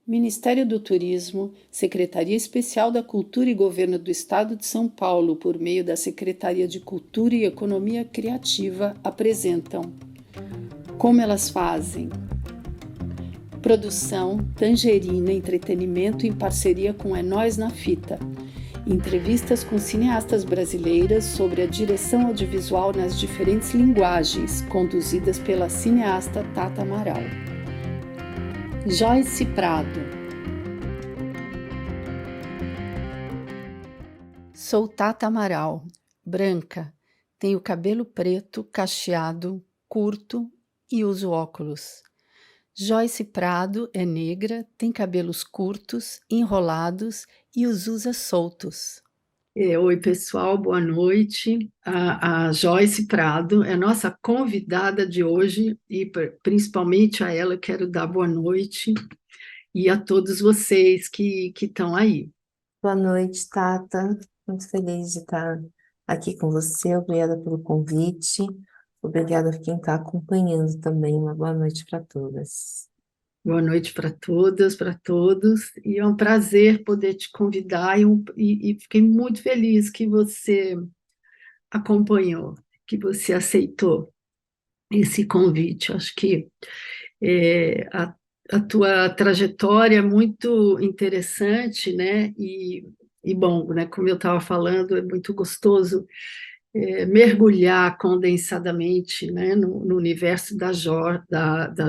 Ministério do Turismo, Secretaria Especial da Cultura e Governo do Estado de São Paulo, por meio da Secretaria de Cultura e Economia Criativa, apresentam Como Elas Fazem. Produção Tangerina Entretenimento em parceria com É Nós na Fita. Entrevistas com cineastas brasileiras sobre a direção audiovisual nas diferentes linguagens, conduzidas pela cineasta Tata Amaral. Joyce Prado. Sou Tata Amaral, branca, tenho cabelo preto, cacheado, curto e uso óculos. Joyce Prado é negra, tem cabelos curtos, enrolados e os usa soltos. Oi, pessoal, boa noite. A Joyce Prado é nossa convidada de hoje e principalmente a ela quero dar boa noite e a todos vocês que estão aí. Boa noite, Tata. Muito feliz de estar aqui com você. Obrigada pelo convite. Obrigada a quem está acompanhando também. Uma boa noite para todas. Boa noite para todas, para todos. E é um prazer poder te convidar e fiquei muito feliz que você acompanhou, que você aceitou esse convite. Acho que a tua trajetória é muito interessante, né? E bom, né? Como eu estava falando, é muito gostoso mergulhar condensadamente, né? No universo da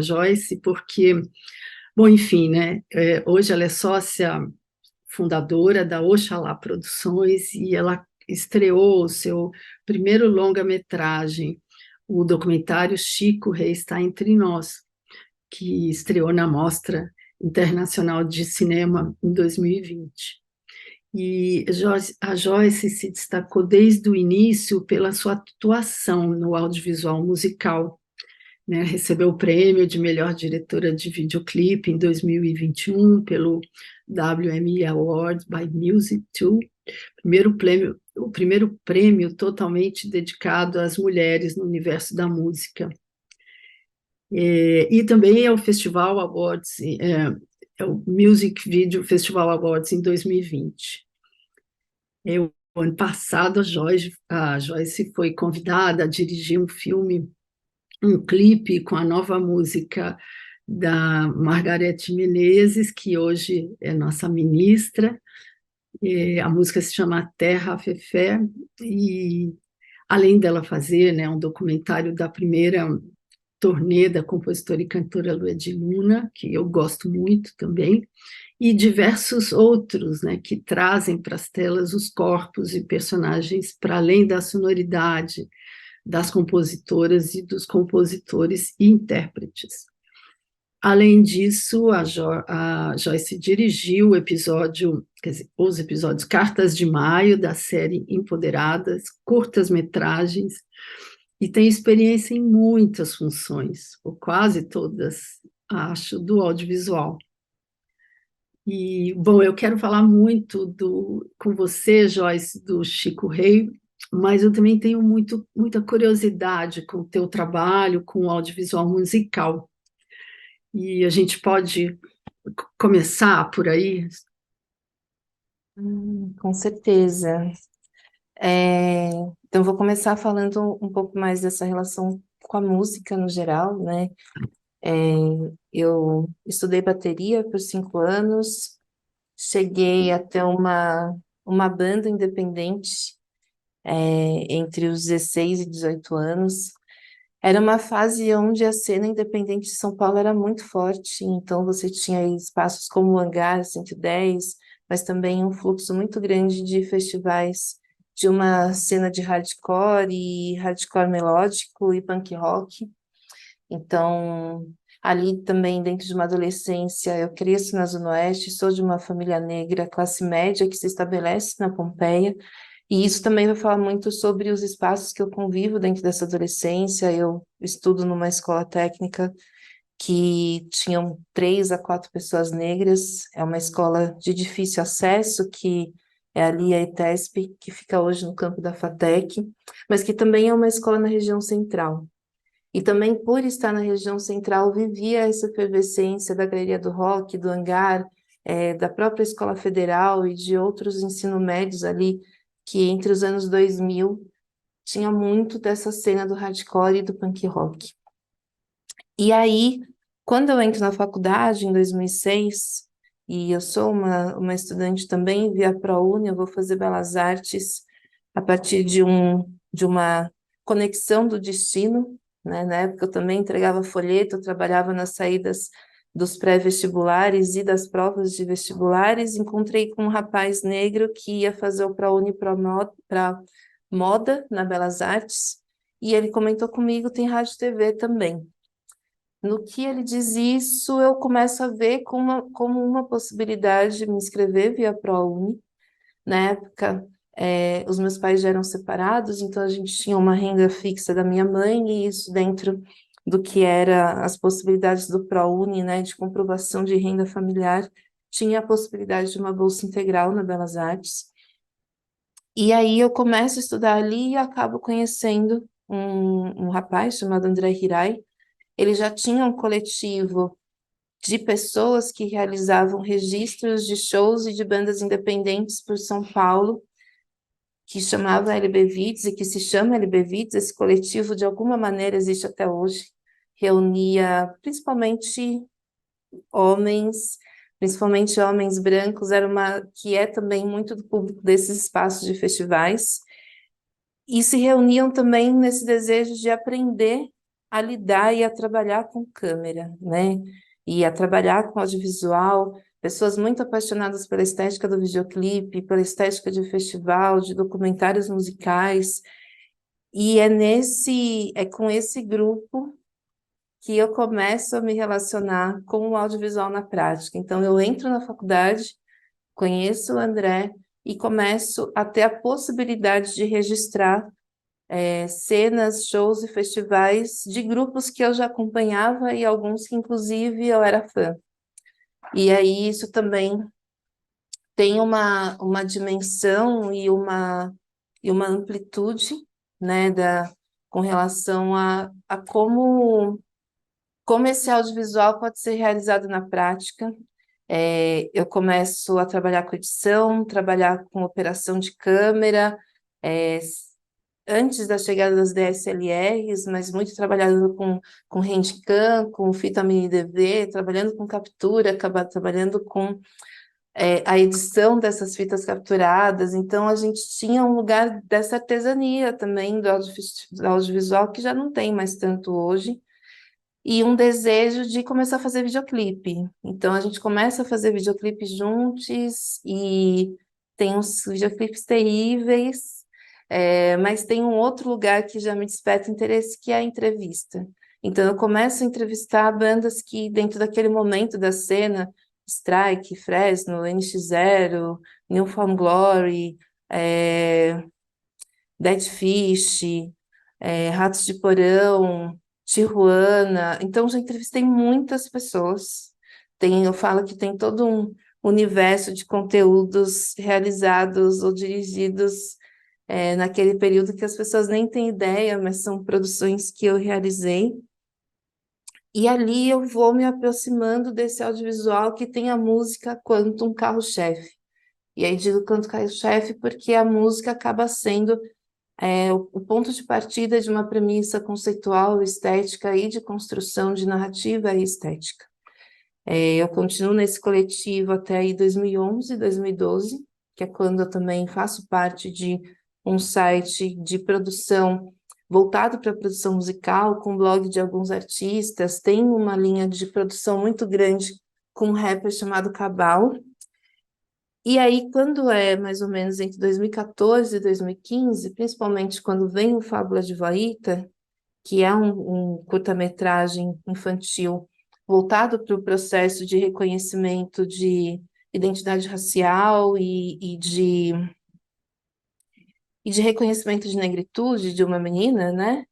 Joyce, porque, bom, enfim, né? Hoje ela é sócia fundadora da Oxalá Produções e ela estreou o seu primeiro longa-metragem, o documentário Chico Rei Está Entre Nós, que estreou na Mostra Internacional de Cinema em 2020. E a Joyce se destacou desde o início pela sua atuação no audiovisual musical, né? Recebeu o prêmio de melhor diretora de videoclipe em 2021 pelo WME Awards by Music 2, o primeiro prêmio totalmente dedicado às mulheres no universo da música. E também é o Festival Awards, é o Music Video Festival Awards em 2020. O ano passado, a Joyce foi convidada a dirigir um clipe com a nova música da Margareth Menezes, que hoje é nossa ministra. A música se chama Terra a Fé, e além dela fazer, né, um documentário da primeira turnê da compositora e cantora Lua de Luna, que eu gosto muito também, e diversos outros, né, que trazem para as telas os corpos e personagens para além da sonoridade das compositoras e dos compositores e intérpretes. Além disso, a Joyce dirigiu os episódios Cartas de Maio, da série Empoderadas, curtas-metragens, e tem experiência em muitas funções, ou quase todas, acho, do audiovisual. E, bom, eu quero falar muito com você, Joyce, do Chico Rei, mas eu também tenho muita curiosidade com o teu trabalho, com o audiovisual musical. E a gente pode começar por aí? Com certeza. Então, vou começar falando um pouco mais dessa relação com a música no geral, né? Eu estudei bateria por 5 anos, cheguei até uma banda independente entre os 16 e 18 anos. Era uma fase onde a cena independente de São Paulo era muito forte, então você tinha aí espaços como o Hangar 110, mas também um fluxo muito grande de festivais de uma cena de hardcore e hardcore melódico e punk rock. Então, ali também dentro de uma adolescência, eu cresço na Zona Oeste, sou de uma família negra, classe média, que se estabelece na Pompeia, e isso também vai falar muito sobre os espaços que eu convivo dentro dessa adolescência. Eu estudo numa escola técnica que tinham 3 a 4 pessoas negras, é uma escola de difícil acesso, que é ali a ETESP, que fica hoje no campo da FATEC, mas que também é uma escola na região central. E também por estar na região central, vivia essa efervescência da Galeria do Rock, do Hangar, da própria Escola Federal e de outros ensino médios ali, que entre os anos 2000 tinha muito dessa cena do hardcore e do punk rock. E aí, quando eu entro na faculdade, em 2006, e eu sou uma estudante também via ProUni, eu vou fazer Belas Artes a partir de uma conexão do destino, né? Na época eu também entregava folheto, eu trabalhava nas saídas dos pré-vestibulares e das provas de vestibulares, encontrei com um rapaz negro que ia fazer o ProUni para moda na Belas Artes, e ele comentou comigo, tem rádio e TV também. No que ele diz isso, eu começo a ver como uma possibilidade de me inscrever via ProUni. Na época, os meus pais já eram separados, então a gente tinha uma renda fixa da minha mãe, e isso dentro do que era as possibilidades do ProUni, né, de comprovação de renda familiar, tinha a possibilidade de uma bolsa integral na Belas Artes. E aí eu começo a estudar ali e acabo conhecendo um rapaz chamado André Hirai. Ele já tinha um coletivo de pessoas que realizavam registros de shows e de bandas independentes por São Paulo, que chamava LB Vids e que se chama LB Vids. Esse coletivo, de alguma maneira, existe até hoje. Reunia homens, principalmente homens brancos, que é também muito do público desses espaços de festivais, e se reuniam também nesse desejo de aprender a lidar e a trabalhar com câmera, né? E a trabalhar com audiovisual, pessoas muito apaixonadas pela estética do videoclipe, pela estética de festival, de documentários musicais, e é com esse grupo que eu começo a me relacionar com o audiovisual na prática. Então, eu entro na faculdade, conheço o André e começo a ter a possibilidade de registrar cenas, shows e festivais de grupos que eu já acompanhava e alguns que, inclusive, eu era fã. E aí isso também tem uma dimensão e uma amplitude, né, com relação a como esse audiovisual pode ser realizado na prática. Eu começo a trabalhar com edição, trabalhar com operação de câmera, é, antes da chegada das DSLRs, mas muito trabalhando com handcam, com fita mini DV, trabalhando com captura, trabalhando com a edição dessas fitas capturadas. Então, a gente tinha um lugar dessa artesania também do audiovisual, que já não tem mais tanto hoje, e um desejo de começar a fazer videoclipe. Então, a gente começa a fazer videoclipe juntos, e tem uns videoclipes terríveis, mas tem um outro lugar que já me desperta interesse, que é a entrevista. Então, eu começo a entrevistar bandas que, dentro daquele momento da cena, Strike, Fresno, NX Zero, New Found Glory, Dead Fish, Ratos de Porão, Tijuana. Então, já entrevistei muitas pessoas. Eu falo que tem todo um universo de conteúdos realizados ou dirigidos naquele período que as pessoas nem têm ideia, mas são produções que eu realizei. E ali eu vou me aproximando desse audiovisual que tem a música quanto um carro-chefe. E aí digo quanto carro-chefe porque a música acaba sendo o ponto de partida de uma premissa conceitual, estética e de construção de narrativa e estética. Eu continuo nesse coletivo até aí 2011, 2012, que é quando eu também faço parte de um site de produção voltado para a produção musical, com blog de alguns artistas. Tem uma linha de produção muito grande com um rapper chamado Cabal. E aí, quando é mais ou menos entre 2014 e 2015, principalmente quando vem o Fábula de Vaíta, que é um curta-metragem infantil voltado para o processo de reconhecimento de identidade racial e de reconhecimento de negritude de uma menina, né?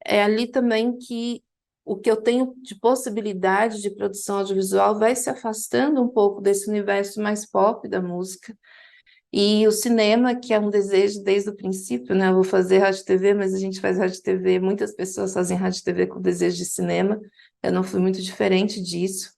É ali também que o que eu tenho de possibilidade de produção audiovisual vai se afastando um pouco desse universo mais pop da música, E o cinema, que é um desejo desde o princípio, né? Eu vou fazer rádio e TV, mas a gente faz rádio e TV, muitas pessoas fazem rádio e TV com desejo de cinema. Eu não fui muito diferente disso.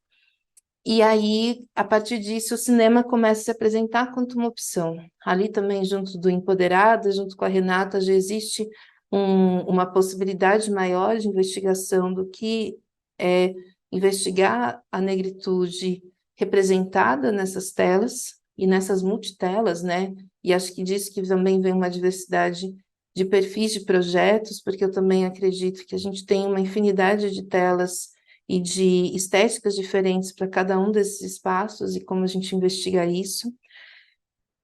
E aí, a partir disso, o cinema começa a se apresentar como uma opção. Ali também, junto do Empoderada, junto com a Renata, já existe uma possibilidade maior de investigação do que é investigar a negritude representada nessas telas e nessas multitelas, né? E acho que disso que também vem uma diversidade de perfis de projetos, porque eu também acredito que a gente tem uma infinidade de telas e de estéticas diferentes para cada um desses espaços e como a gente investiga isso.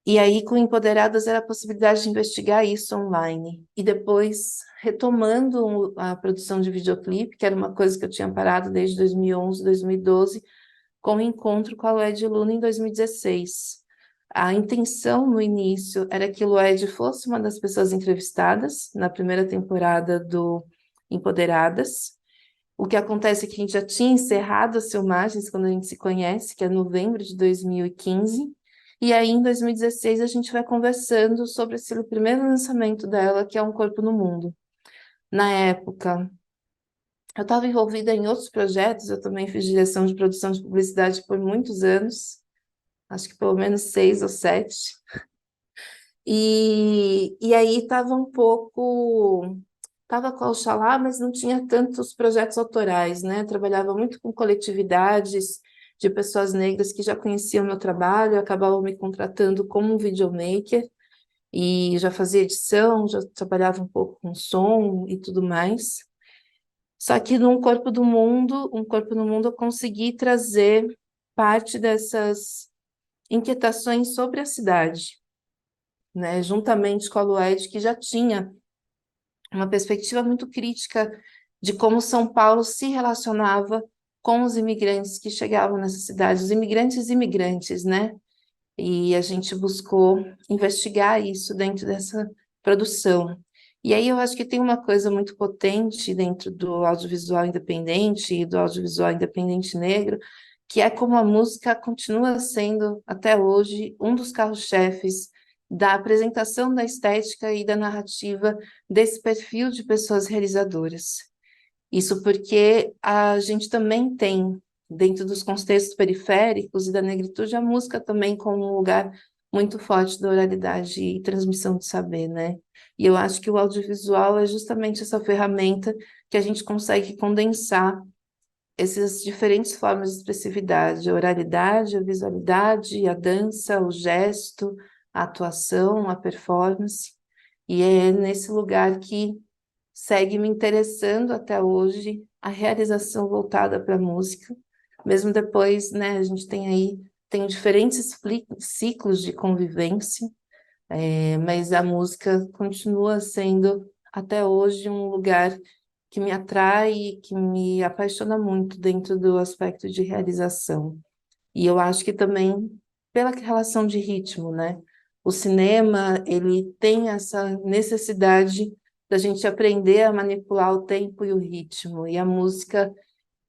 E aí, com Empoderadas, era a possibilidade de investigar isso online. E depois, retomando a produção de videoclipe, que era uma coisa que eu tinha parado desde 2011, 2012, com o encontro com a Lued Luna em 2016. A intenção no início era que Lued fosse uma das pessoas entrevistadas na primeira temporada do Empoderadas. O que acontece é que a gente já tinha encerrado as filmagens quando a gente se conhece, que é novembro de 2015, e aí em 2016 a gente vai conversando sobre esse primeiro lançamento dela, que é Um Corpo no Mundo. Na época, eu estava envolvida em outros projetos, eu também fiz direção de produção de publicidade por muitos anos, acho que pelo menos 6 ou 7. E aí estava um pouco... Estava com a Oxalá, mas não tinha tantos projetos autorais, né? Trabalhava muito com coletividades de pessoas negras que já conheciam meu trabalho, acabavam me contratando como um videomaker, e já fazia edição, já trabalhava um pouco com som e tudo mais. Só que num Corpo do Mundo, Um Corpo no Mundo, eu consegui trazer parte dessas inquietações sobre a cidade, né? Juntamente com a Lued, que já tinha uma perspectiva muito crítica de como São Paulo se relacionava com os imigrantes que chegavam nessa cidade, os imigrantes e imigrantes, né? E a gente buscou investigar isso dentro dessa produção. E aí eu acho que tem uma coisa muito potente dentro do audiovisual independente e do audiovisual independente negro, que é como a música continua sendo, até hoje, um dos carros-chefes da apresentação da estética e da narrativa desse perfil de pessoas realizadoras. Isso porque a gente também tem, dentro dos contextos periféricos e da negritude, a música também como um lugar muito forte da oralidade e transmissão de saber, né? E eu acho que o audiovisual é justamente essa ferramenta que a gente consegue condensar essas diferentes formas de expressividade, a oralidade, a visualidade, a dança, o gesto, a atuação, a performance. E é nesse lugar que segue me interessando até hoje a realização voltada para a música, mesmo depois, né, a gente tem diferentes ciclos de convivência, mas a música continua sendo até hoje um lugar que me atrai e que me apaixona muito dentro do aspecto de realização. E eu acho que também pela relação de ritmo, né? O cinema, ele tem essa necessidade da gente aprender a manipular o tempo e o ritmo. E a música,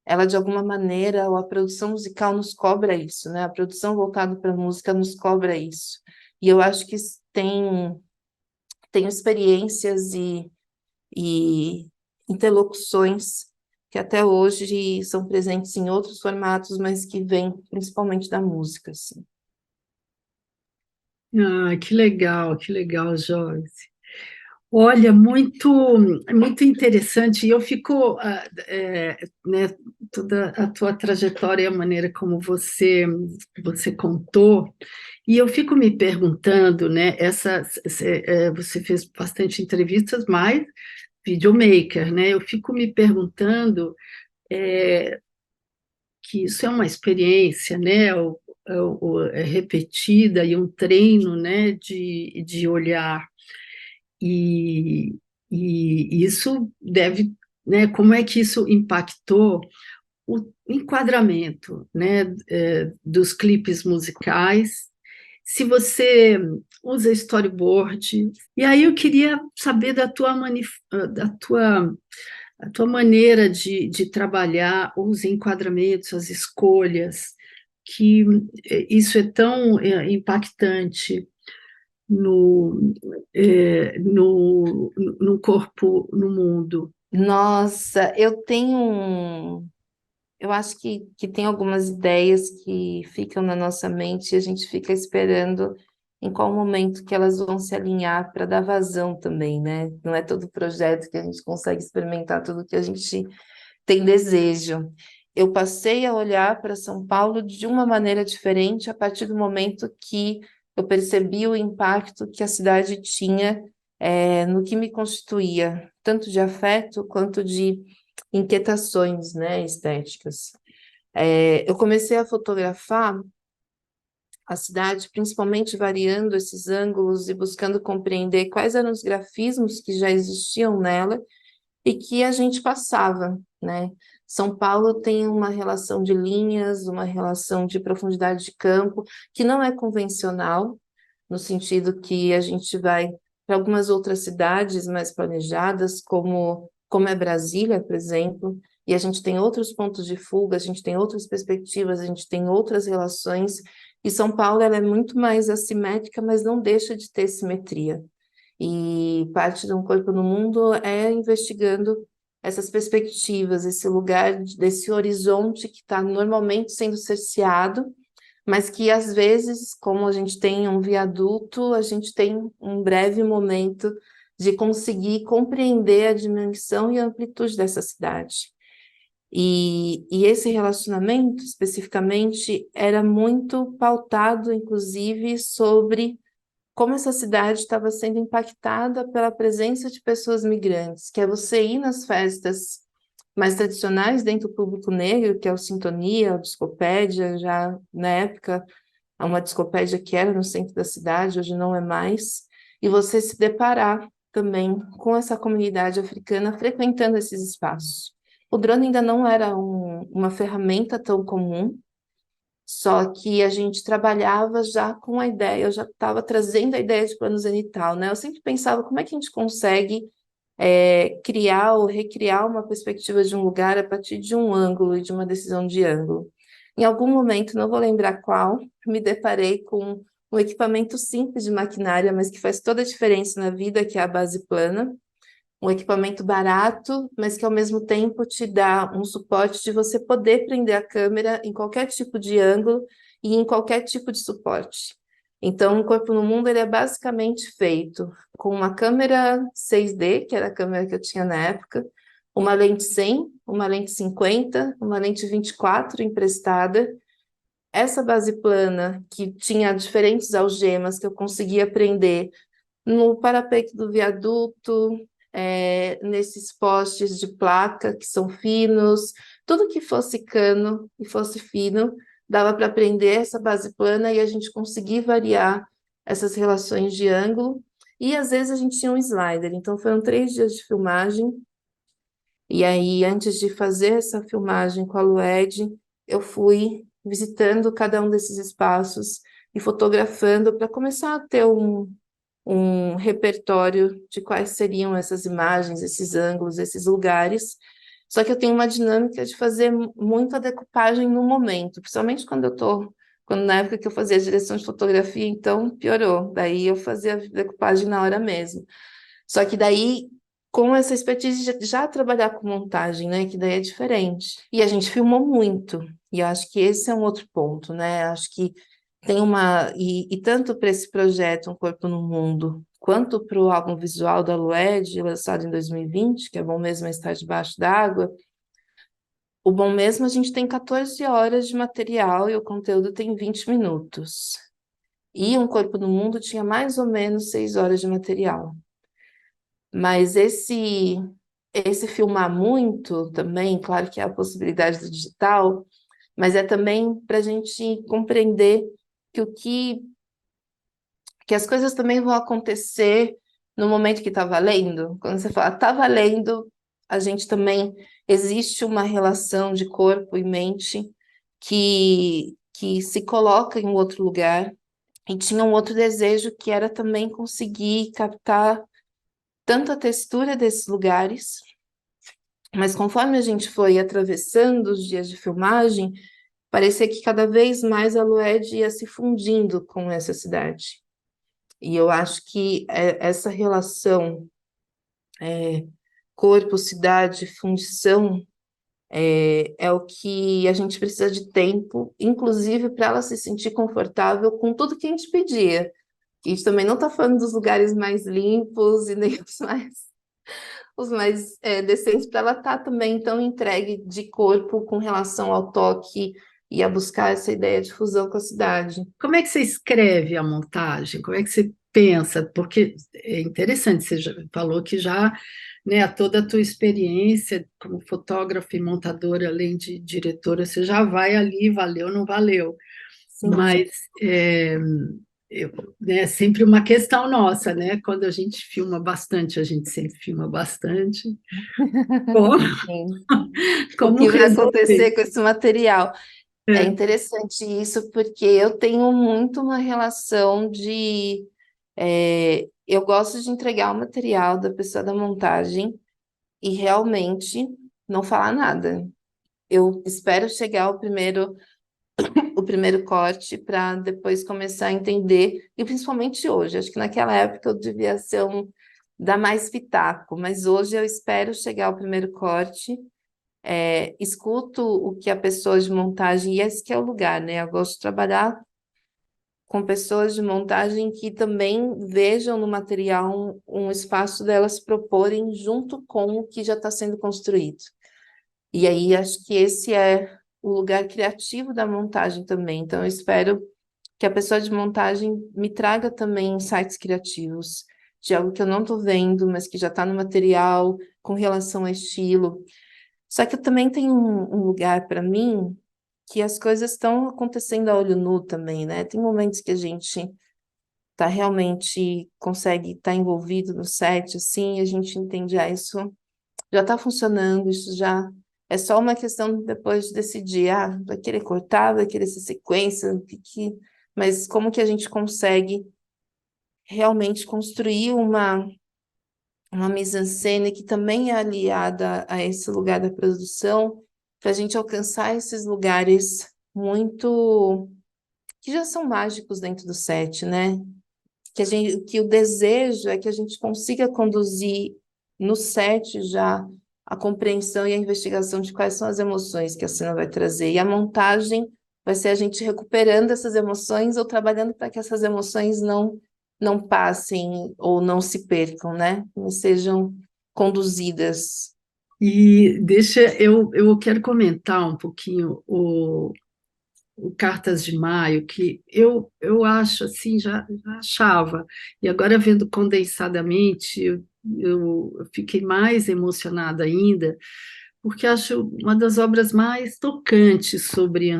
ela de alguma maneira, ou a produção musical nos cobra isso, né? A produção voltada para a música nos cobra isso. E eu acho que tem experiências e interlocuções que até hoje são presentes em outros formatos, mas que vêm principalmente da música, assim. Ah, que legal, Joyce. Olha, muito interessante. E eu fico, né, toda a tua trajetória, a maneira como você contou, e eu fico me perguntando, né, você fez bastante entrevistas, mas videomaker, né? Eu fico me perguntando que isso é uma experiência, né? É repetida e um treino, né, de olhar. E, e isso deve, né, como é que isso impactou o enquadramento, né, dos clipes musicais, se você usa storyboard. E aí eu queria saber da a tua maneira de trabalhar os enquadramentos, as escolhas, que isso é tão impactante. no, no corpo, no mundo. Nossa, eu acho que tem algumas ideias que ficam na nossa mente e a gente fica esperando em qual momento que elas vão se alinhar para dar vazão também, né? Não é todo projeto que a gente consegue experimentar tudo que a gente tem desejo. Eu passei a olhar para São Paulo de uma maneira diferente a partir do momento que eu percebi o impacto que a cidade tinha, no que me constituía, tanto de afeto quanto de inquietações, né, estéticas. Eu comecei a fotografar a cidade, principalmente variando esses ângulos e buscando compreender quais eram os grafismos que já existiam nela e que a gente passava, né? São Paulo tem uma relação de linhas, uma relação de profundidade de campo, que não é convencional, no sentido que a gente vai para algumas outras cidades mais planejadas, como é Brasília, por exemplo, e a gente tem outros pontos de fuga, a gente tem outras perspectivas, a gente tem outras relações, e São Paulo ela é muito mais assimétrica, mas não deixa de ter simetria. E parte de um corpo no mundo é investigando essas perspectivas, esse lugar, desse horizonte que está normalmente sendo cerceado, mas que às vezes, como a gente tem um viaduto, a gente tem um breve momento de conseguir compreender a dimensão e a amplitude dessa cidade. E esse relacionamento, especificamente, era muito pautado, inclusive, sobre como essa cidade estava sendo impactada pela presença de pessoas migrantes, que é você ir nas festas mais tradicionais dentro do público negro, que é o Sintonia, a Discopédia, já na época, uma discopédia que era no centro da cidade, hoje não é mais, e você se deparar também com essa comunidade africana frequentando esses espaços. O drone ainda não era uma ferramenta tão comum, só que a gente trabalhava já com a ideia, eu já estava trazendo a ideia de plano zenital, né? Eu sempre pensava como é que a gente consegue criar ou recriar uma perspectiva de um lugar a partir de um ângulo e de uma decisão de ângulo. Em algum momento, não vou lembrar qual, me deparei com um equipamento simples de maquinária, mas que faz toda a diferença na vida, que é a base plana, um equipamento barato, mas que ao mesmo tempo te dá um suporte de você poder prender a câmera em qualquer tipo de ângulo e em qualquer tipo de suporte. Então, o Corpo no Mundo ele é basicamente feito com uma câmera 6D, que era a câmera que eu tinha na época, uma lente 100, uma lente 50, uma lente 24 emprestada, essa base plana que tinha diferentes algemas que eu conseguia prender no parapeito do viaduto, nesses postes de placa que são finos, tudo que fosse cano e fosse fino, dava para prender essa base plana e a gente conseguir variar essas relações de ângulo. E às vezes a gente tinha um slider, então foram 3 dias de filmagem. E aí, antes de fazer essa filmagem com a Lued, eu fui visitando cada um desses espaços e fotografando para começar a ter um repertório de quais seriam essas imagens, esses ângulos, esses lugares. Só que eu tenho uma dinâmica de fazer muita decupagem no momento, principalmente quando na época que eu fazia direção de fotografia, então piorou. Daí eu fazia a decupagem na hora mesmo. Só que daí, com essa expertise de já trabalhar com montagem, né, que daí é diferente. E a gente filmou muito. E eu acho que esse é um outro ponto, né? Acho que tem e tanto para esse projeto Um Corpo no Mundo, quanto para o álbum visual da Lued, lançado em 2020, que é Bom Mesmo é Estar Debaixo d'Água, o Bom Mesmo a gente tem 14 horas de material e o conteúdo tem 20 minutos. E Um Corpo no Mundo tinha mais ou menos 6 horas de material. Mas esse filmar muito também, claro que é a possibilidade do digital, mas é também para a gente compreender que que as coisas também vão acontecer no momento que está valendo. Quando você fala está valendo, a gente também existe uma relação de corpo e mente que se coloca em um outro lugar e tinha um outro desejo que era também conseguir captar tanto a textura desses lugares, mas conforme a gente foi atravessando os dias de filmagem, parecia que cada vez mais a Lued ia se fundindo com essa cidade. E eu acho que essa relação corpo, cidade, fundição é o que a gente precisa de tempo, inclusive para ela se sentir confortável com tudo que a gente pedia. A gente também não está falando dos lugares mais limpos e nem os mais decentes, para ela estar também tão entregue de corpo com relação ao toque e a buscar essa ideia de fusão com a cidade. Como é que você escreve a montagem? Como é que você pensa? Porque é interessante, você já falou que já, né, toda a tua experiência como fotógrafa e montadora, além de diretora, você já vai ali, valeu, não valeu. Sim. Mas né, é sempre uma questão nossa, né? Quando a gente filma bastante, a gente sempre filma bastante. Como, Sim. O como que vai resolver? acontecer com esse material? É É. interessante isso, porque eu tenho muito uma relação de. Eu gosto de entregar o material da pessoa da montagem e realmente não falar nada. Eu espero chegar o primeiro corte para depois começar a entender, e principalmente hoje. Acho que naquela época eu devia dar mais pitaco, mas hoje eu espero chegar ao primeiro corte. Escuto o que a pessoa de montagem, e esse que é o lugar, né? Eu gosto de trabalhar com pessoas de montagem que também vejam no material um espaço delas se proporem junto com o que já está sendo construído. E aí acho que esse é o lugar criativo da montagem também. Então eu espero que a pessoa de montagem me traga também insights criativos de algo que eu não estou vendo, mas que já está no material, com relação a estilo. Só que eu também tenho um lugar para mim que as coisas estão acontecendo a olho nu também, né? Tem momentos que a gente tá realmente consegue estar envolvido no set, assim, e a gente entende, isso já está funcionando, isso já é só uma questão depois de decidir, vai querer cortar, vai querer essa sequência, mas como que a gente consegue realmente construir uma mise-en-scène que também é aliada a esse lugar da produção, para a gente alcançar esses lugares muito que já são mágicos dentro do set, né? Que o desejo é que a gente consiga conduzir no set já a compreensão e a investigação de quais são as emoções que a cena vai trazer. E a montagem vai ser a gente recuperando essas emoções ou trabalhando para que essas emoções não passem ou não se percam, né? Não sejam conduzidas. E eu quero comentar um pouquinho o Cartas de Maio, que eu acho assim, já achava, e agora vendo condensadamente, eu fiquei mais emocionada ainda, porque acho uma das obras mais tocantes sobre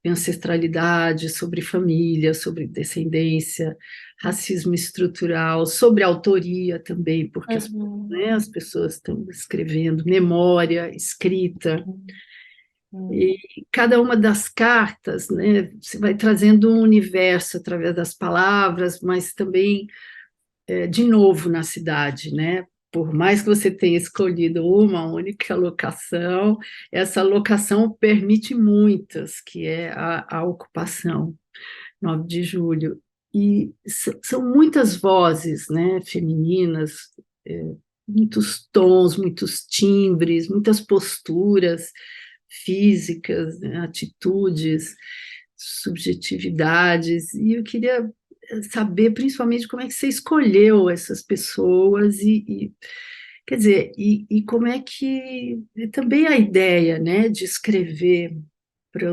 ancestralidade, sobre família, sobre descendência, racismo estrutural, sobre autoria também, porque Uhum. né, as pessoas estão escrevendo memória, escrita, Uhum. e cada uma das cartas, né, você vai trazendo um universo através das palavras, mas também de novo na cidade, né? Por mais que você tenha escolhido uma única locação, essa locação permite muitas, que é a ocupação, 9 de julho. E são muitas vozes, né, femininas, muitos tons, muitos timbres, muitas posturas físicas, né, atitudes, subjetividades. E eu queria saber, principalmente, como é que você escolheu essas pessoas quer dizer, e como é que também a ideia, né, de escrever para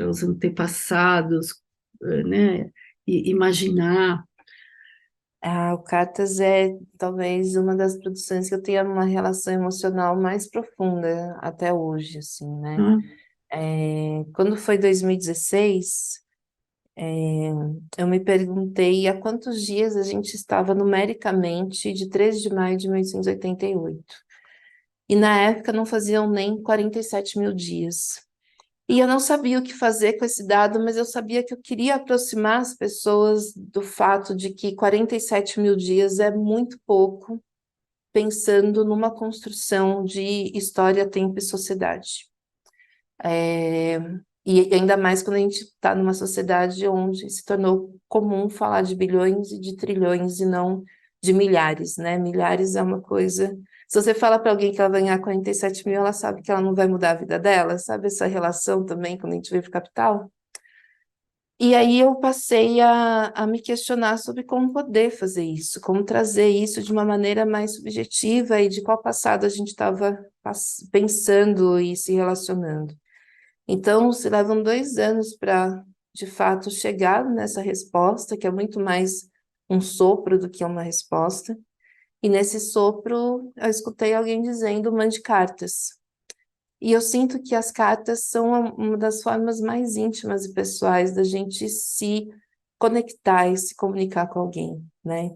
os antepassados, né, e imaginar. O Cartas é talvez uma das produções que eu tenho uma relação emocional mais profunda até hoje, assim, né? Né? Quando foi 2016, eu me perguntei há quantos dias a gente estava numericamente de 13 de maio de 1888. E na época não faziam nem 47 mil dias. E eu não sabia o que fazer com esse dado, mas eu sabia que eu queria aproximar as pessoas do fato de que 47 mil dias é muito pouco, pensando numa construção de história, tempo e sociedade. E ainda mais quando a gente está numa sociedade onde se tornou comum falar de bilhões e de trilhões e não de milhares, né? Milhares é uma coisa. Se você fala para alguém que ela vai ganhar 47 mil, ela sabe que ela não vai mudar a vida dela, sabe essa relação também quando a gente veio para o capital? E aí eu passei a me questionar sobre como poder fazer isso, como trazer isso de uma maneira mais subjetiva e de qual passado a gente estava pensando e se relacionando. Então, se levam 2 anos para, de fato, chegar nessa resposta, que é muito mais um sopro do que uma resposta. E nesse sopro, eu escutei alguém dizendo, mande cartas. E eu sinto que as cartas são uma das formas mais íntimas e pessoais da gente se conectar e se comunicar com alguém, né?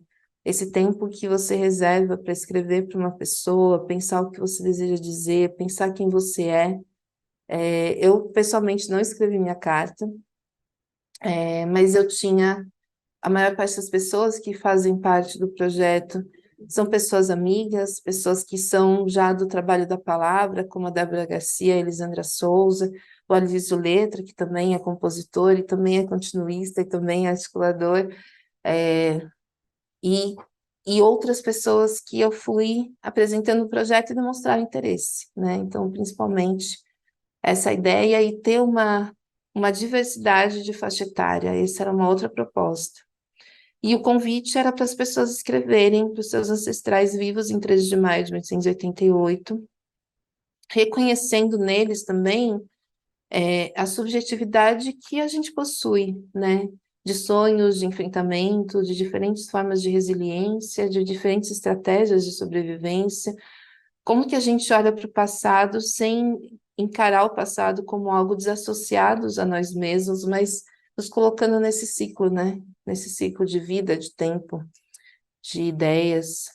Esse tempo que você reserva para escrever para uma pessoa, pensar o que você deseja dizer, pensar quem você é. Eu, pessoalmente, não escrevi minha carta, mas eu tinha a maior parte das pessoas que fazem parte do projeto são pessoas amigas, pessoas que são já do trabalho da palavra, como a Débora Garcia, a Elisandra Souza, o Aloysio Letra, que também é compositor e também é continuista e também é articulador, é, e, e outras pessoas que eu fui apresentando o projeto e demonstrar interesse, né? Então, principalmente essa ideia e ter uma diversidade de faixa etária, essa era uma outra proposta. E o convite era para as pessoas escreverem para os seus ancestrais vivos em 13 de maio de 1888, reconhecendo neles também a subjetividade que a gente possui, né? De sonhos, de enfrentamento, de diferentes formas de resiliência, de diferentes estratégias de sobrevivência. Como que a gente olha para o passado sem encarar o passado como algo desassociados a nós mesmos, mas nos colocando nesse ciclo, né? Nesse ciclo de vida, de tempo, de ideias.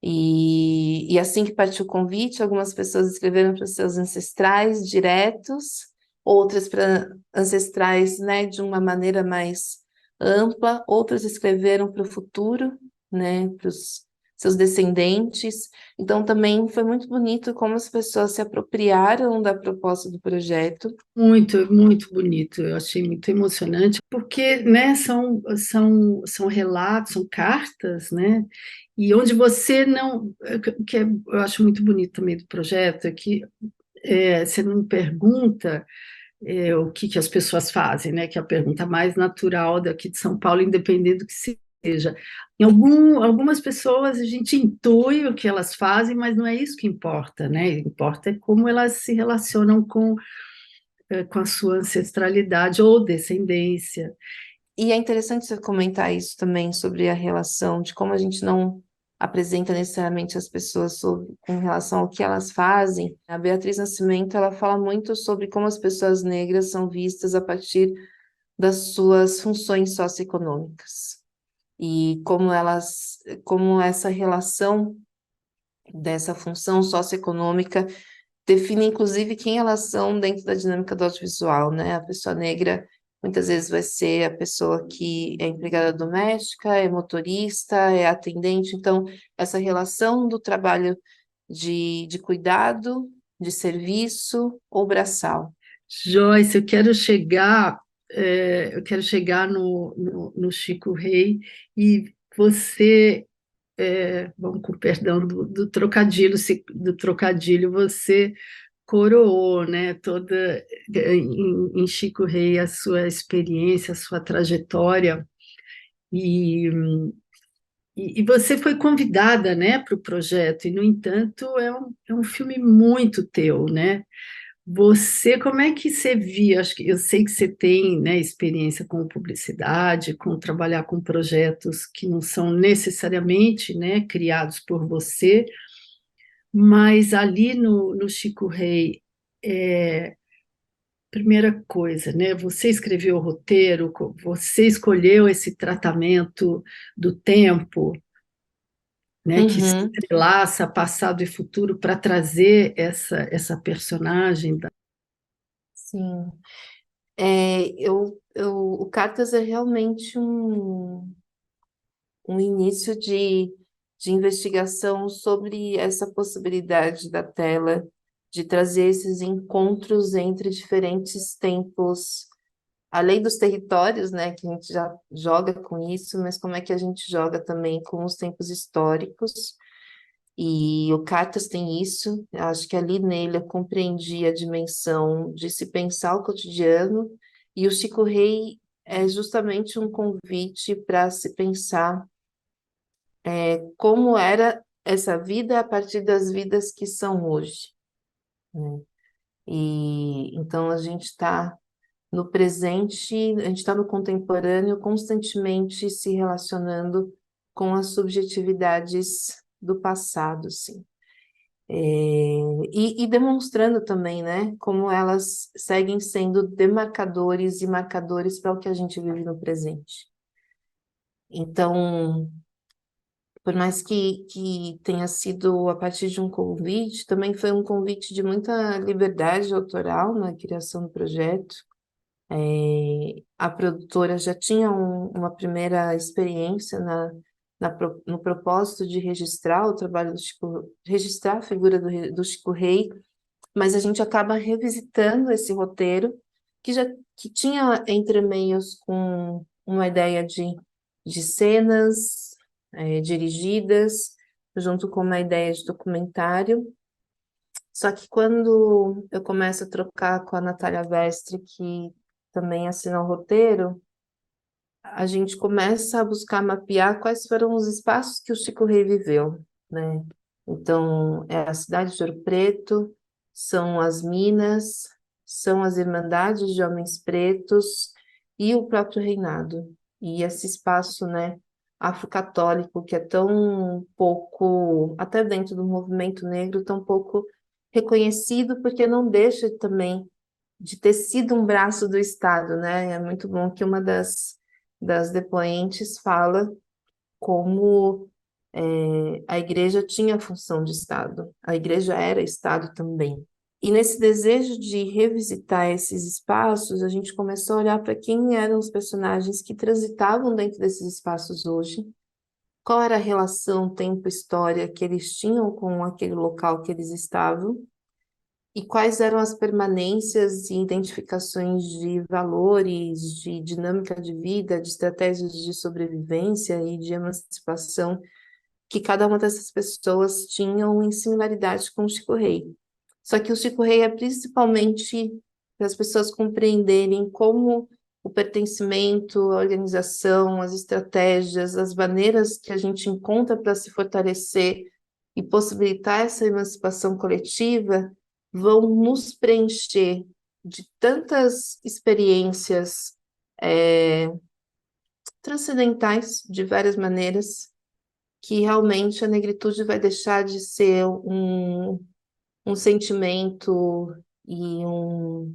E assim que partiu o convite, algumas pessoas escreveram para os seus ancestrais diretos, outras para ancestrais, né, de uma maneira mais ampla, outras escreveram para o futuro, né, para os seus descendentes. Então também foi muito bonito como as pessoas se apropriaram da proposta do projeto. Muito, muito bonito. Eu achei muito emocionante, porque, né, são relatos, são cartas, né? E onde você não. Que eu acho muito bonito também do projeto, é que você não pergunta o que as pessoas fazem, né? Que é a pergunta mais natural daqui de São Paulo, independente do que seja. Algumas pessoas a gente intui o que elas fazem, mas não é isso que importa, né? Importa é como elas se relacionam com a sua ancestralidade ou descendência. E é interessante você comentar isso também sobre a relação, de como a gente não apresenta necessariamente as pessoas com relação ao que elas fazem. A Beatriz Nascimento, ela fala muito sobre como as pessoas negras são vistas a partir das suas funções socioeconômicas e como essa relação dessa função socioeconômica define inclusive quem elas são dentro da dinâmica do audiovisual, né? A pessoa negra muitas vezes vai ser a pessoa que é empregada doméstica, é motorista, é atendente, então essa relação do trabalho de cuidado, de serviço ou braçal. Joyce, eu quero chegar no Chico Rei e você, vamos com perdão do trocadilho, você coroou, né, toda em Chico Rei a sua experiência, a sua trajetória e, e você foi convidada, né, para o projeto e no entanto é um filme muito teu, né? Como é que você via? Acho que eu sei que você tem, né, experiência com publicidade, com trabalhar com projetos que não são necessariamente, né, criados por você, mas ali no Chico Rei, primeira coisa, né, você escreveu o roteiro, você escolheu esse tratamento do tempo, né, que se Uhum. entrelaça passado e futuro para trazer essa personagem. Sim. O Cartas é realmente um início de investigação sobre essa possibilidade da tela de trazer esses encontros entre diferentes tempos, além dos territórios, né, que a gente já joga com isso, mas como é que a gente joga também com os tempos históricos. E o Cartas tem isso, eu acho que ali nele eu compreendi a dimensão de se pensar o cotidiano, e o Chico Rei é justamente um convite para se pensar como era essa vida a partir das vidas que são hoje, né? E então a gente está no presente, a gente está no contemporâneo, constantemente se relacionando com as subjetividades do passado, sim. E demonstrando também, né, como elas seguem sendo demarcadores e marcadores para o que a gente vive no presente. Então, por mais que tenha sido a partir de um convite, também foi um convite de muita liberdade autoral na criação do projeto. A produtora já tinha uma primeira experiência no propósito de registrar o trabalho do Chico, registrar a figura do Chico Rei, mas a gente acaba revisitando esse roteiro que tinha entremeios com uma ideia de cenas dirigidas, junto com uma ideia de documentário. Só que quando eu começo a trocar com a Natália Vestre, que também assina o roteiro, a gente começa a buscar mapear quais foram os espaços que o Chico Rei viveu, né? Então, é a cidade de Ouro Preto, são as minas, são as Irmandades de Homens Pretos e o próprio reinado. E esse espaço, né, afro-católico, que é tão pouco, até dentro do movimento negro, tão pouco reconhecido, porque não deixa também de ter sido um braço do Estado, né? É muito bom que uma das depoentes fala como a igreja tinha função de Estado, a igreja era Estado também. E nesse desejo de revisitar esses espaços, a gente começou a olhar para quem eram os personagens que transitavam dentro desses espaços hoje, qual era a relação tempo-história que eles tinham com aquele local que eles estavam, e quais eram as permanências e identificações de valores, de dinâmica de vida, de estratégias de sobrevivência e de emancipação que cada uma dessas pessoas tinham em similaridade com o Chico Rei. Só que o Chico Rei é principalmente para as pessoas compreenderem como o pertencimento, a organização, as estratégias, as maneiras que a gente encontra para se fortalecer e possibilitar essa emancipação coletiva vão nos preencher de tantas experiências transcendentais, de várias maneiras, que realmente a negritude vai deixar de ser um sentimento e um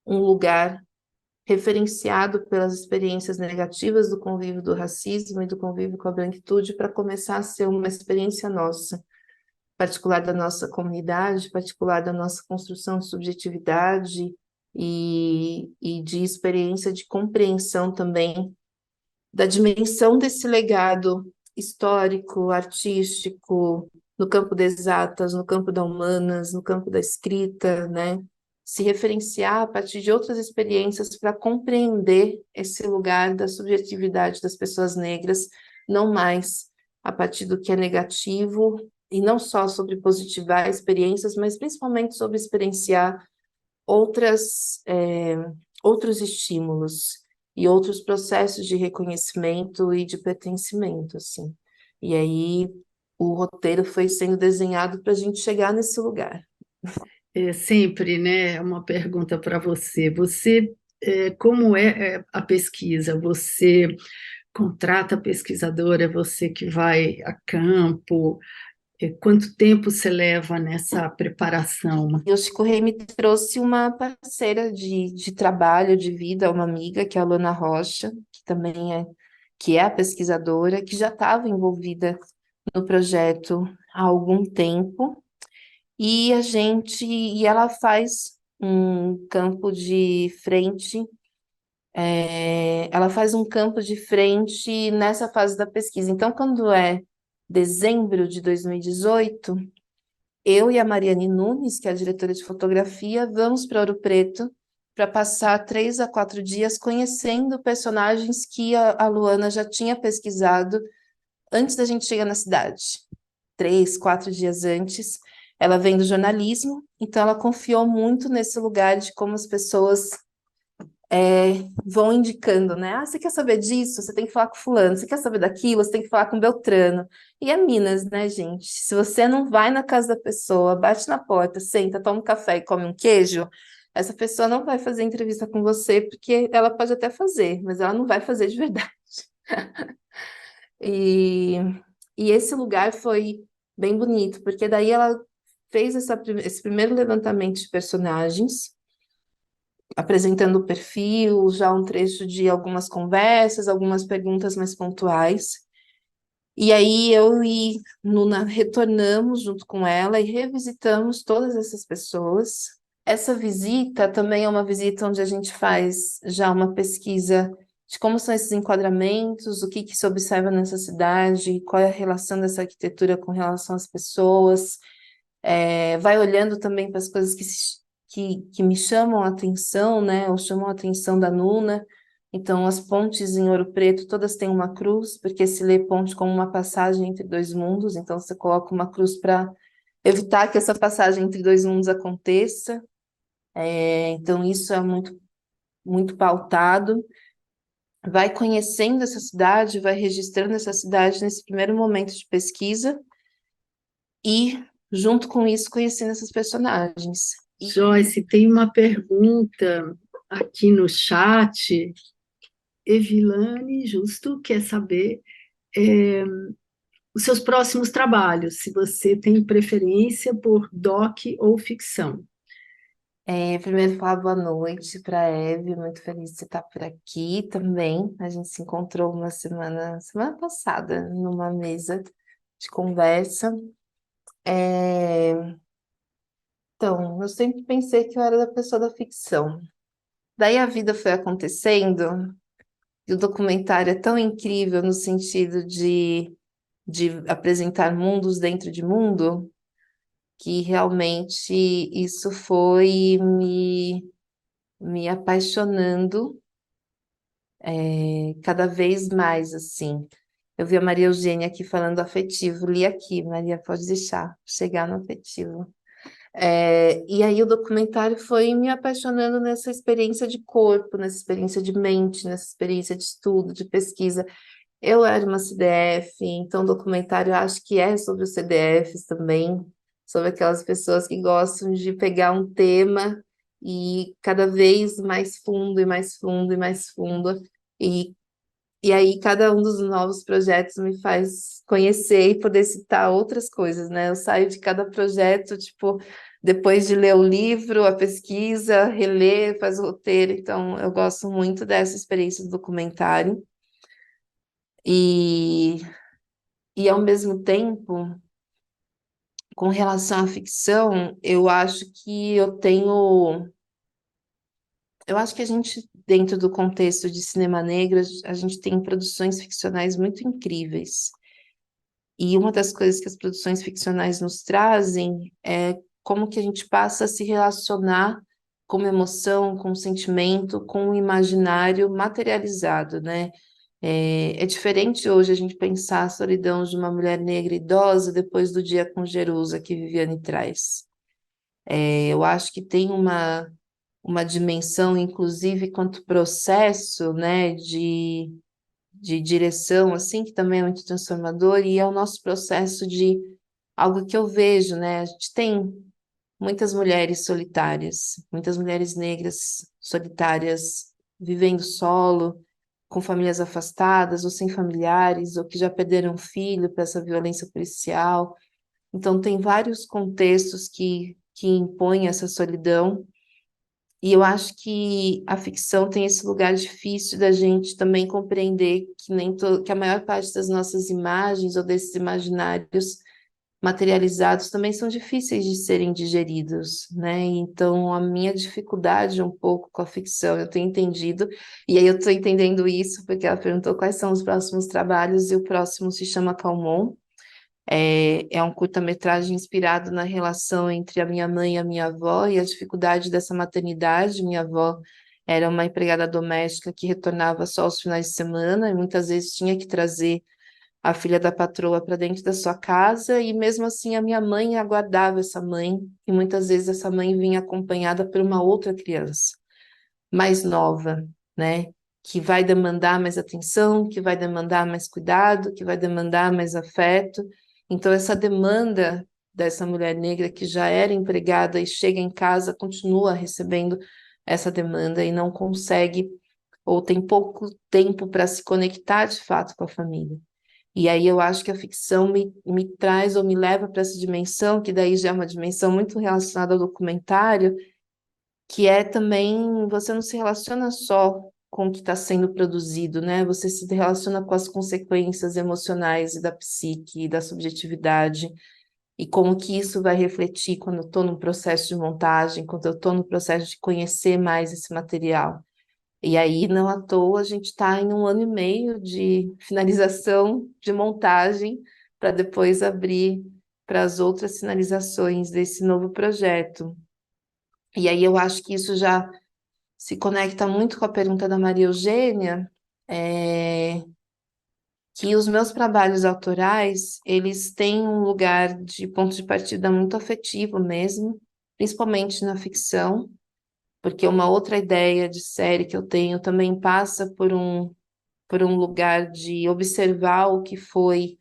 lugar referenciado pelas experiências negativas do convívio do racismo e do convívio com a branquitude para começar a ser uma experiência nossa, particular da nossa comunidade, particular da nossa construção de subjetividade e de experiência de compreensão também da dimensão desse legado histórico, artístico, no campo das exatas, no campo da humanas, no campo da escrita, né? Se referenciar a partir de outras experiências para compreender esse lugar da subjetividade das pessoas negras, não mais a partir do que é negativo, e não só sobre positivar experiências, mas principalmente sobre experienciar outros estímulos e outros processos de reconhecimento e de pertencimento, assim. E aí o roteiro foi sendo desenhado para a gente chegar nesse lugar. Sempre, né, uma pergunta para você. Como é a pesquisa? Você contrata pesquisadora, é você que vai a campo? Quanto tempo você leva nessa preparação? E o Chico Rei me trouxe uma parceira de trabalho, de vida, uma amiga, que é a Luana Rocha, que é a pesquisadora, que já estava envolvida no projeto há algum tempo, e ela faz um campo de frente, ela faz um campo de frente nessa fase da pesquisa. Então, quando é dezembro de 2018, eu e a Mariane Nunes, que é a diretora de fotografia, vamos para Ouro Preto para passar 3 a 4 dias conhecendo personagens que a Luana já tinha pesquisado antes da gente chegar na cidade. 3, 4 dias antes. Ela vem do jornalismo, então ela confiou muito nesse lugar de como as pessoas vão indicando, né? Ah, você quer saber disso? Você tem que falar com fulano. Você quer saber daquilo? Você tem que falar com Beltrano. E é Minas, né, gente? Se você não vai na casa da pessoa, bate na porta, senta, toma um café e come um queijo, essa pessoa não vai fazer entrevista com você, porque ela pode até fazer, mas ela não vai fazer de verdade. E, e esse lugar foi bem bonito, porque daí ela fez esse primeiro levantamento de personagens, apresentando o perfil, já um trecho de algumas conversas, algumas perguntas mais pontuais. E aí eu e Nuna retornamos junto com ela e revisitamos todas essas pessoas. Essa visita também é uma visita onde a gente faz já uma pesquisa de como são esses enquadramentos, o que se observa nessa cidade, qual é a relação dessa arquitetura com relação às pessoas. Vai olhando também para as coisas que me chamam a atenção, né, ou chamam a atenção da Nuna. Então, as pontes em Ouro Preto, todas têm uma cruz, porque se lê ponte como uma passagem entre dois mundos, então você coloca uma cruz para evitar que essa passagem entre dois mundos aconteça. Então, isso é muito, muito pautado. Vai conhecendo essa cidade, vai registrando essa cidade nesse primeiro momento de pesquisa e, junto com isso, conhecendo essas personagens. Joyce, tem uma pergunta aqui no chat. Evilane Justo quer saber os seus próximos trabalhos, se você tem preferência por doc ou ficção. Primeiro falar boa noite para a Eve, muito feliz de você estar por aqui também. A gente se encontrou uma semana passada, numa mesa de conversa. Então, eu sempre pensei que eu era da pessoa da ficção. Daí a vida foi acontecendo, e o documentário é tão incrível no sentido de apresentar mundos dentro de mundo, que realmente isso foi me apaixonando cada vez mais, assim. Eu vi a Maria Eugênia aqui falando afetivo, li aqui, Maria, pode deixar, chegar no afetivo. E aí o documentário foi me apaixonando nessa experiência de corpo, nessa experiência de mente, nessa experiência de estudo, de pesquisa. Eu era uma CDF, então o documentário eu acho que é sobre os CDFs também, sobre aquelas pessoas que gostam de pegar um tema e cada vez mais fundo e mais fundo e mais fundo. E, e aí cada um dos novos projetos me faz conhecer e poder citar outras coisas, né? Eu saio de cada projeto, tipo, depois de ler o livro, a pesquisa, reler, faz o roteiro. Então, eu gosto muito dessa experiência do documentário. E, e ao mesmo tempo, com relação à ficção, eu acho que eu acho que a gente, dentro do contexto de cinema negro, a gente tem produções ficcionais muito incríveis. E uma das coisas que as produções ficcionais nos trazem é como que a gente passa a se relacionar com uma emoção, com um sentimento, com um imaginário materializado, né? É diferente hoje a gente pensar a solidão de uma mulher negra idosa depois do dia com Jerusa que Viviane traz. Eu acho que tem uma dimensão, inclusive, quanto processo, né, de direção, assim, que também é muito transformador, e é o nosso processo de algo que eu vejo, né? A gente tem muitas mulheres solitárias, muitas mulheres negras solitárias, vivendo solo, com famílias afastadas, ou sem familiares, ou que já perderam um filho para essa violência policial. Então, tem vários contextos que impõem essa solidão, e eu acho que a ficção tem esse lugar difícil da gente também compreender que que a maior parte das nossas imagens ou desses imaginários materializados também são difíceis de serem digeridos, né? Então, a minha dificuldade um pouco com a ficção, eu tenho entendido, e aí eu estou entendendo isso porque ela perguntou quais são os próximos trabalhos, e o próximo se chama Calmon, É um curta-metragem inspirado na relação entre a minha mãe e a minha avó e a dificuldade dessa maternidade. Minha avó era uma empregada doméstica que retornava só aos finais de semana e muitas vezes tinha que trazer a filha da patroa para dentro da sua casa, e mesmo assim a minha mãe aguardava essa mãe, e muitas vezes essa mãe vinha acompanhada por uma outra criança, mais nova, né? Que vai demandar mais atenção, que vai demandar mais cuidado, que vai demandar mais afeto. Então, essa demanda dessa mulher negra que já era empregada e chega em casa, continua recebendo essa demanda e não consegue, ou tem pouco tempo para se conectar de fato com a família. E aí eu acho que a ficção me traz ou me leva para essa dimensão, que daí já é uma dimensão muito relacionada ao documentário, que é também, você não se relaciona só com o que está sendo produzido, né? Você se relaciona com as consequências emocionais e da psique, e da subjetividade, e como que isso vai refletir quando eu estou no processo de montagem, quando eu estou no processo de conhecer mais esse material. E aí, não à toa, a gente está em 1 ano e meio de finalização de montagem, para depois abrir para as outras finalizações desse novo projeto. E aí eu acho que isso já se conecta muito com a pergunta da Maria Eugênia, é, que os meus trabalhos autorais, eles têm um lugar de ponto de partida muito afetivo mesmo, principalmente na ficção, porque uma outra ideia de série que eu tenho também passa por um lugar de observar o que foi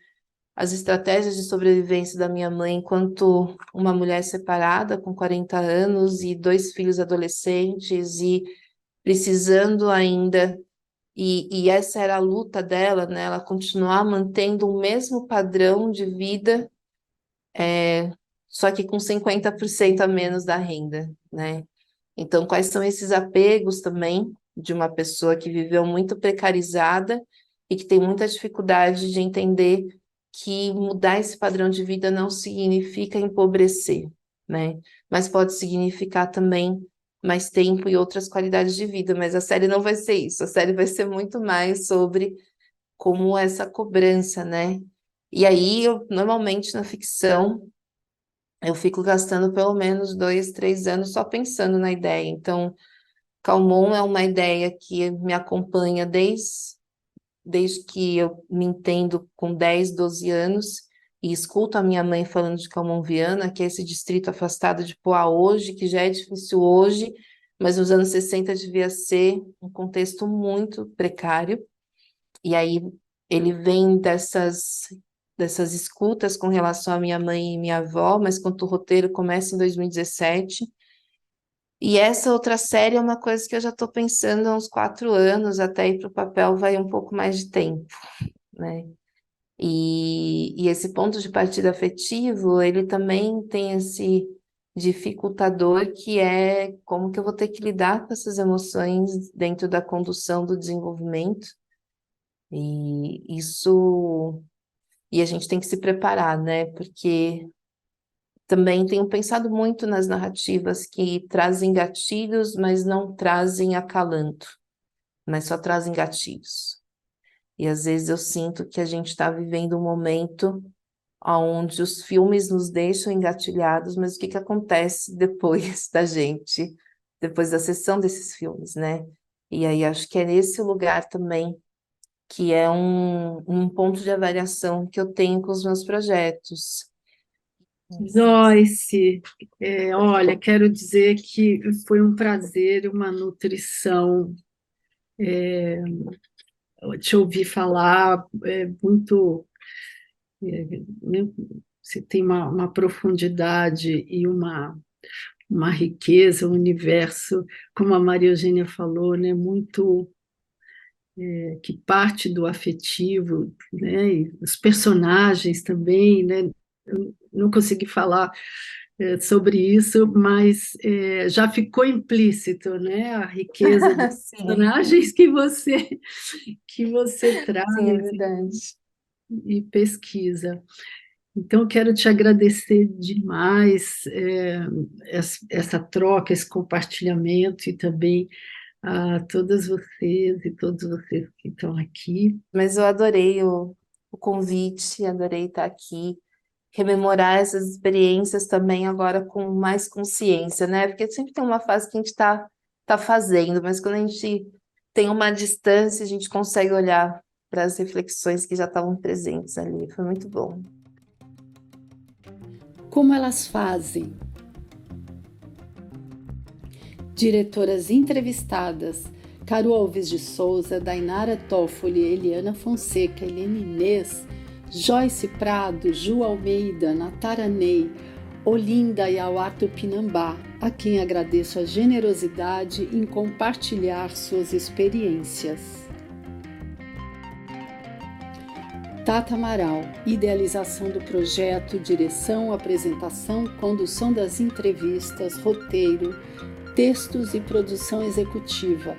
as estratégias de sobrevivência da minha mãe enquanto uma mulher separada, com 40 anos e 2 filhos adolescentes, e precisando ainda, e essa era a luta dela, né? Ela continuar mantendo o mesmo padrão de vida, só que com 50% a menos da renda, né? Então, quais são esses apegos também de uma pessoa que viveu muito precarizada e que tem muita dificuldade de entender que mudar esse padrão de vida não significa empobrecer, né? Mas pode significar também mais tempo e outras qualidades de vida. Mas a série não vai ser isso. A série vai ser muito mais sobre como essa cobrança, né? E aí, eu, normalmente na ficção, eu fico gastando pelo menos 2, 3 anos só pensando na ideia. Então, Calmon é uma ideia que me acompanha desde que eu me entendo com 10, 12 anos e escuto a minha mãe falando de Calmon Viana, que é esse distrito afastado de Poá hoje, que já é difícil hoje, mas nos anos 60 devia ser um contexto muito precário. E aí ele vem dessas escutas com relação à minha mãe e minha avó, mas quando o roteiro começa em 2017. E essa outra série é uma coisa que eu já estou pensando há uns 4 anos, até ir para o papel vai um pouco mais de tempo, né? E esse ponto de partida afetivo, ele também tem esse dificultador que é como que eu vou ter que lidar com essas emoções dentro da condução do desenvolvimento. E isso, e a gente tem que se preparar, né? Porque também tenho pensado muito nas narrativas que trazem gatilhos, mas não trazem acalanto, mas só trazem gatilhos. E às vezes eu sinto que a gente está vivendo um momento onde os filmes nos deixam engatilhados, mas o que que acontece depois da gente, depois da sessão desses filmes, né? E aí acho que é nesse lugar também que é um ponto de avaliação que eu tenho com os meus projetos. Joyce, olha, quero dizer que foi um prazer, uma nutrição, te ouvir falar, muito, né, você tem uma profundidade e uma riqueza, um universo, como a Maria Eugênia falou, né, muito, que parte do afetivo, né, e os personagens também, né, eu não consegui falar sobre isso, mas já ficou implícito, né, a riqueza dos Sim, personagens que você traz sim, é verdade. e pesquisa. Então, quero te agradecer demais essa troca, esse compartilhamento e também a todas vocês e todos vocês que estão aqui. Mas eu adorei o convite, adorei estar aqui. rememorar essas experiências também agora com mais consciência, né? Porque sempre tem uma fase que a gente tá fazendo, mas quando a gente tem uma distância, a gente consegue olhar para as reflexões que já estavam presentes ali. Foi muito bom. Como elas fazem? Diretoras entrevistadas: Caro Alves de Souza, Dainara Toffoli, Eliana Fonseca, Helene Inês, Joyce Prado, Ju Almeida, Natara Ney, Olinda e ao Arthur Pinambá, a quem agradeço a generosidade em compartilhar suas experiências. Tata Amaral, idealização do projeto, direção, apresentação, condução das entrevistas, roteiro, textos e produção executiva.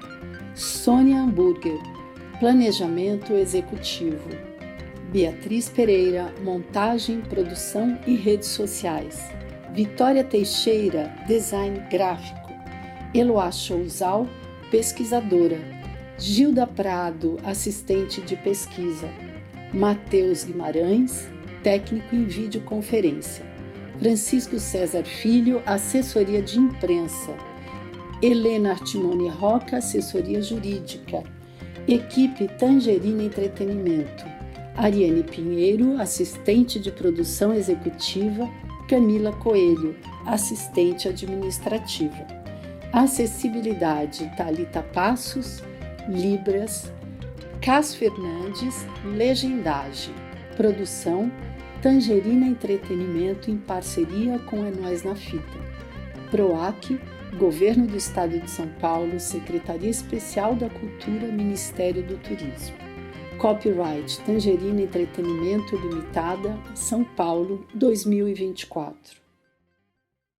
Sônia Hamburger, planejamento executivo. Beatriz Pereira, montagem, produção e redes sociais. Vitória Teixeira, design gráfico. Eloá Chouzal, pesquisadora. Gilda Prado, assistente de pesquisa. Matheus Guimarães, técnico em videoconferência. Francisco César Filho, assessoria de imprensa. Helena Artimoni Roca, assessoria jurídica. Equipe Tangerina Entretenimento. Ariane Pinheiro, assistente de produção executiva. Camila Coelho, assistente administrativa. Acessibilidade, Thalita Passos, Libras. Cas Fernandes, legendagem. Produção, Tangerina Entretenimento em parceria com É Nós na Fita. PROAC, Governo do Estado de São Paulo, Secretaria Especial da Cultura, Ministério do Turismo. Copyright Tangerina Entretenimento Limitada, São Paulo, 2024.